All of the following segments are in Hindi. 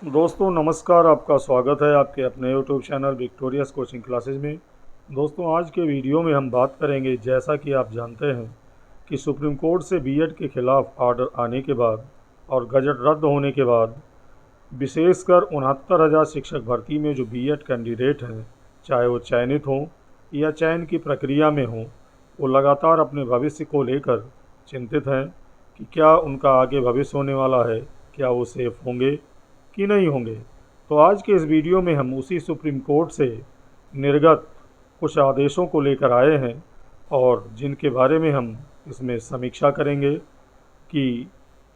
दोस्तों नमस्कार, आपका स्वागत है आपके अपने YouTube channel victorious coaching classes में। दोस्तों आज के वीडियो में हम बात करेंगे, जैसा कि आप जानते हैं कि सुप्रीम कोर्ट से बीएड के खिलाफ ऑर्डर आने के बाद और गजट रद्द होने के बाद विशेषकर 69,000 शिक्षक भर्ती में जो बीएड कैंडिडेट हैं, चाहे वो चयनित हों या चयन की प्रक्रिया में हों, वो लगातार अपने भविष्य को लेकर चिंतित हैं कि क्या उनका आगे भविष्य होने वाला है, क्या वो सेफ होंगे कि नहीं होंगे। तो आज के इस वीडियो में हम उसी सुप्रीम कोर्ट से निर्गत कुछ आदेशों को लेकर आए हैं और जिनके बारे में हम इसमें समीक्षा करेंगे कि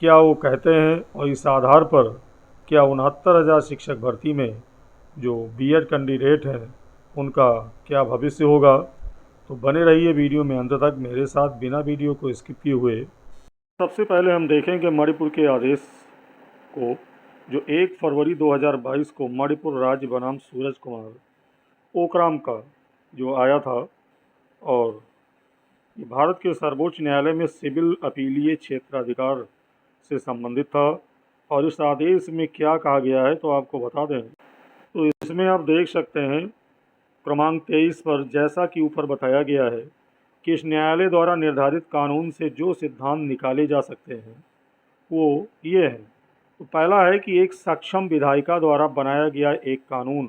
क्या वो कहते हैं और इस आधार पर क्या 69,000 शिक्षक भर्ती में जो बीएड कैंडिडेट हैं उनका क्या भविष्य होगा। तो बने रहिए वीडियो में अंत तक मेरे साथ, बिना वीडियो को स्किप किए हुए। सबसे पहले हम देखेंगे मणिपुर के आदेश को, जो 1 फरवरी 2022 को मणिपुर राज्य बनाम सूरज कुमार ओकराम का जो आया था, और ये भारत के सर्वोच्च न्यायालय में सिविल अपीलीय क्षेत्राधिकार से संबंधित था। और इस आदेश में क्या कहा गया है तो आपको बता दें। तो इसमें आप देख सकते हैं क्रमांक 23 पर, जैसा कि ऊपर बताया गया है कि इस न्यायालय द्वारा निर्धारित कानून से जो सिद्धांत निकाले जा सकते हैं वो ये है। तो पहला है कि एक सक्षम विधायिका द्वारा बनाया गया एक कानून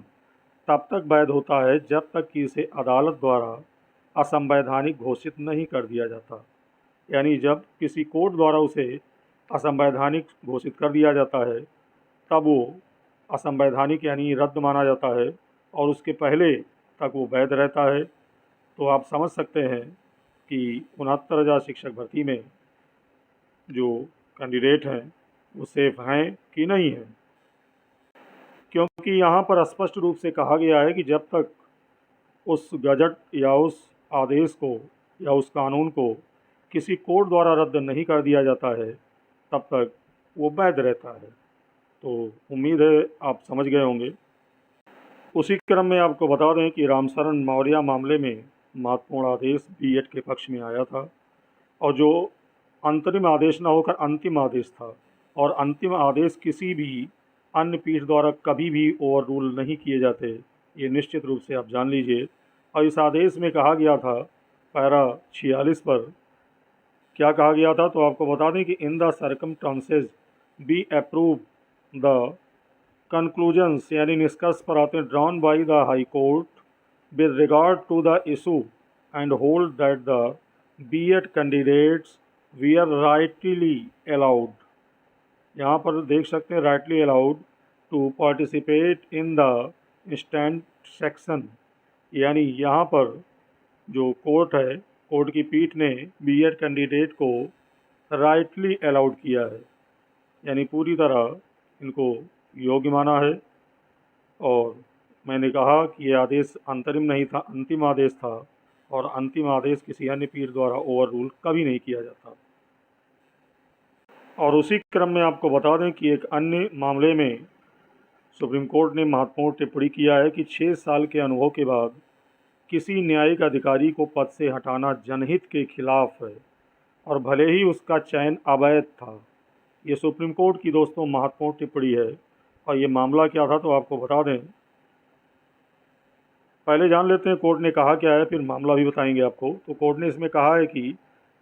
तब तक वैध होता है जब तक कि इसे अदालत द्वारा असंवैधानिक घोषित नहीं कर दिया जाता। यानी जब किसी कोर्ट द्वारा उसे असंवैधानिक घोषित कर दिया जाता है तब वो असंवैधानिक यानी रद्द माना जाता है, और उसके पहले तक वो वैध रहता है। तो आप समझ सकते हैं कि 69,000 शिक्षक भर्ती में जो कैंडिडेट हैं वो सेफ हैं कि नहीं हैं, क्योंकि यहाँ पर स्पष्ट रूप से कहा गया है कि जब तक उस गजट या उस आदेश को या उस कानून को किसी कोर्ट द्वारा रद्द नहीं कर दिया जाता है तब तक वो वैध रहता है। तो उम्मीद है आप समझ गए होंगे। उसी क्रम में आपको बता दें कि रामशरण मौर्य मामले में महत्वपूर्ण आदेश बीएड के पक्ष में आया था, और जो अंतरिम आदेश न होकर अंतिम आदेश था, और अंतिम आदेश किसी भी अन्य पीठ द्वारा कभी भी ओवर रूल नहीं किए जाते, ये निश्चित रूप से आप जान लीजिए। और इस आदेश में कहा गया था, पैरा 46 पर क्या कहा गया था तो आपको बता दें कि in the circumstances be approve the conclusions, यानी निष्कर्ष पर आते हैं, drawn by the high court with regard to the issue and hold that the B.Ed candidates were rightly allowed, यहाँ पर देख सकते हैं rightly allowed to participate in the instant section, यानी यहाँ पर जो कोर्ट है, कोर्ट की पीठ ने B.Ed कैंडिडेट को rightly allowed किया है, यानी पूरी तरह इनको योग्य माना है। और मैंने कहा कि ये आदेश अंतरिम नहीं था, अंतिम आदेश था, और अंतिम आदेश किसी अन्य पीठ द्वारा ओवर रूल कभी नहीं किया जाता। और उसी क्रम में आपको बता दें कि एक अन्य मामले में सुप्रीम कोर्ट ने महत्वपूर्ण टिप्पणी किया है कि 6 साल के अनुभव के बाद किसी न्यायिक अधिकारी को पद से हटाना जनहित के खिलाफ है, और भले ही उसका चयन अवैध था। ये सुप्रीम कोर्ट की दोस्तों महत्वपूर्ण टिप्पणी है। और ये मामला क्या था तो आपको बता दें। पहले जान लेते हैं कोर्ट ने कहा क्या है, फिर मामला भी बताएंगे आपको। तो कोर्ट ने इसमें कहा है कि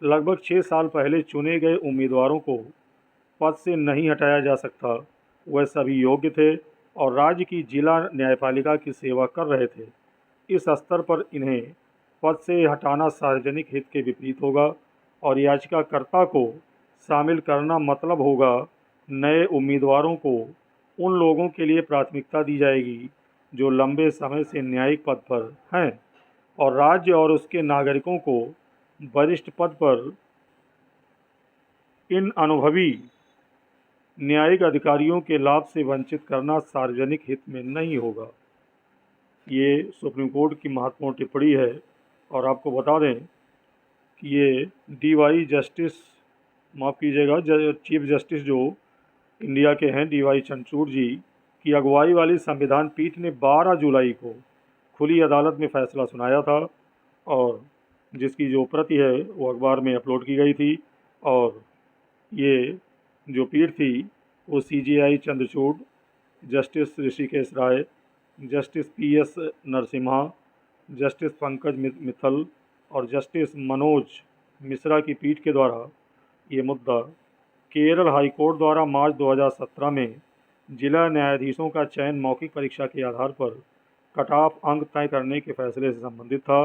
लगभग 6 साल पहले चुने गए उम्मीदवारों को पद से नहीं हटाया जा सकता। वह सभी योग्य थे और राज्य की जिला न्यायपालिका की सेवा कर रहे थे। इस स्तर पर इन्हें पद से हटाना सार्वजनिक हित के विपरीत होगा, और याचिकाकर्ता को शामिल करना मतलब होगा नए उम्मीदवारों को उन लोगों के लिए प्राथमिकता दी जाएगी जो लंबे समय से न्यायिक पद पर हैं, और राज्य और उसके नागरिकों को वरिष्ठ पद पर इन अनुभवी न्यायिक अधिकारियों के लाभ से वंचित करना सार्वजनिक हित में नहीं होगा। ये सुप्रीम कोर्ट की महत्वपूर्ण टिप्पणी है। और आपको बता दें कि ये डीवाई जस्टिस, माफ़ कीजिएगा, चीफ जस्टिस जो इंडिया के हैं डीवाई चंद्रचूड़ जी की अगुवाई वाली संविधान पीठ ने 12 जुलाई को खुली अदालत में फैसला सुनाया था, और जिसकी जो प्रति है वो अखबार में अपलोड की गई थी। और ये जो पीठ थी वो CJI Chandrachud justice Hrishikesh Roy, justice PS Narasimha, justice Pankaj Mittal और जस्टिस मनोज मिश्रा की पीठ के द्वारा ये मुद्दा केरल हाई कोर्ट द्वारा मार्च 2017 में जिला न्यायाधीशों का चयन मौखिक परीक्षा के आधार पर कट ऑफ अंक तय करने के फैसले से संबंधित था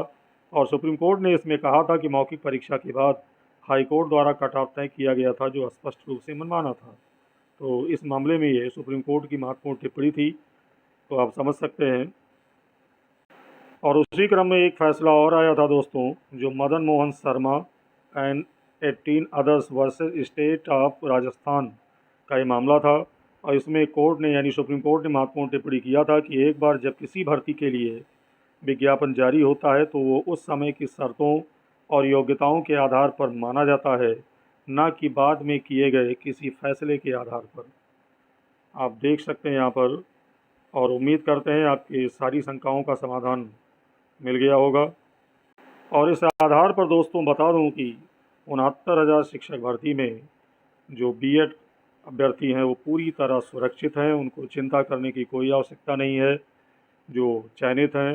और सुप्रीम कोर्ट ने इसमें कहा था कि मौखिक परीक्षा के बाद हाई कोर्ट द्वारा कट ऑफ तय किया गया था जो स्पष्ट रूप से मनमाना था। तो इस मामले में ये सुप्रीम कोर्ट की महत्वपूर्ण टिप्पणी थी, तो आप समझ सकते हैं। और उसी क्रम में एक फैसला और आया था दोस्तों, जो Madan Mohan Sharma and 18 others versus state of Rajasthan का ये मामला था। और इसमें कोर्ट ने यानी सुप्रीम कोर्ट ने महत्वपूर्ण टिप्पणी किया था कि एक बार जब किसी भर्ती के लिए विज्ञापन जारी होता है तो वो उस समय की शर्तों और योग्यताओं के आधार पर माना जाता है, न कि बाद में किए गए किसी फैसले के आधार पर। आप देख सकते हैं यहाँ पर, और उम्मीद करते हैं आपकी सारी शंकाओं का समाधान मिल गया होगा। और इस आधार पर दोस्तों बता दूं कि 69,000 शिक्षक भर्ती में जो बीएड अभ्यर्थी हैं वो पूरी तरह सुरक्षित हैं, उनको चिंता करने की कोई आवश्यकता नहीं है। जो चयनित हैं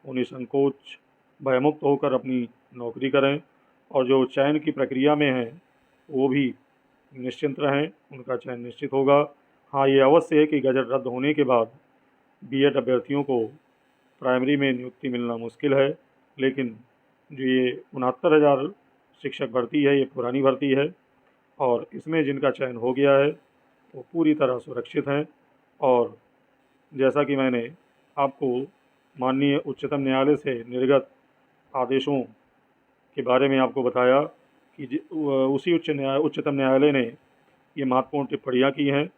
वो निसंकोच भयमुक्त होकर अपनी नौकरी करें, और जो चयन की प्रक्रिया में हैं वो भी निश्चिंत रहें, उनका चयन निश्चित होगा। हाँ, ये अवश्य है कि गजट रद्द होने के बाद बीएड अभ्यर्थियों को प्राइमरी में नियुक्ति मिलना मुश्किल है, लेकिन जो ये 69,000 शिक्षक भर्ती है ये पुरानी भर्ती है और इसमें जिनका चयन हो गया है वो पूरी तरह सुरक्षित हैं। और जैसा कि मैंने आपको माननीय उच्चतम न्यायालय से निर्गत आदेशों के बारे में आपको बताया कि उसी उच्चतम न्यायालय ने ये महत्वपूर्ण टिप्पणियाँ की हैं।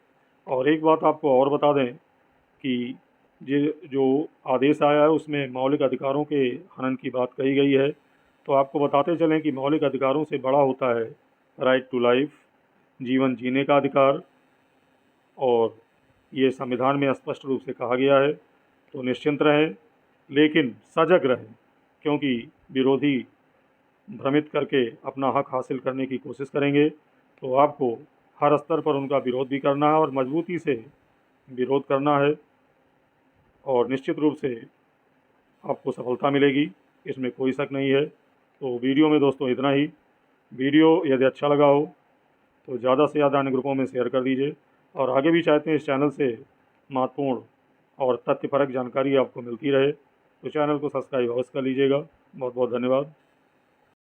और एक बात आपको और बता दें कि ये जो आदेश आया है उसमें मौलिक अधिकारों के हनन की बात कही गई है। तो आपको बताते चलें कि मौलिक अधिकारों से बड़ा होता है राइट टू लाइफ, जीवन जीने का अधिकार, और ये संविधान में स्पष्ट रूप से कहा गया है। तो निश्चिंत रहें, लेकिन सजग रहें, क्योंकि विरोधी भ्रमित करके अपना हक हासिल करने की कोशिश करेंगे। तो आपको हर स्तर पर उनका विरोध भी करना है और मजबूती से विरोध करना है, और निश्चित रूप से आपको सफलता मिलेगी, इसमें कोई शक नहीं है। तो वीडियो में दोस्तों इतना ही। वीडियो यदि अच्छा लगा हो तो ज़्यादा से ज़्यादा अन्य ग्रुपों में शेयर कर दीजिए, और आगे भी चाहते हैं इस चैनल से महत्वपूर्ण और तथ्यपरक जानकारी आपको मिलती रहे तो चैनल को सब्सक्राइब अवश्य कर लीजिएगा। बहुत बहुत धन्यवाद।